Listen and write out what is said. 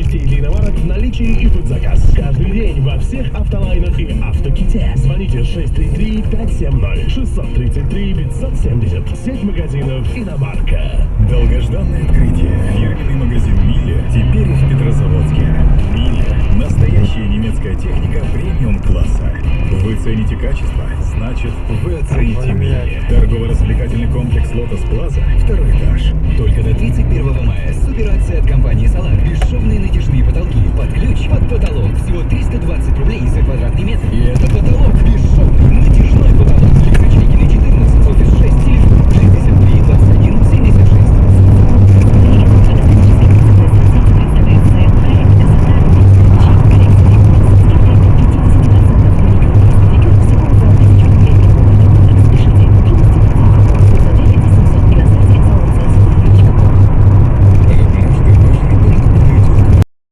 запчастей для иномарок в наличии и под заказ. Каждый день во всех автолайнах и автоките. Звоните 633-570 633 570. Сеть магазинов «Иномарка». Долгожданное открытие. Фирменный магазин «Миля» теперь в Петрозаводске. «Миля» — настоящая немецкая техника премиум-класса. Вы цените качество, значит, вы оцените «Миля». Торгово-развлекательный комплекс «Лотос Плаза», второй этаж. Только до 31 мая суперакция от компании «Солар». Бесшовный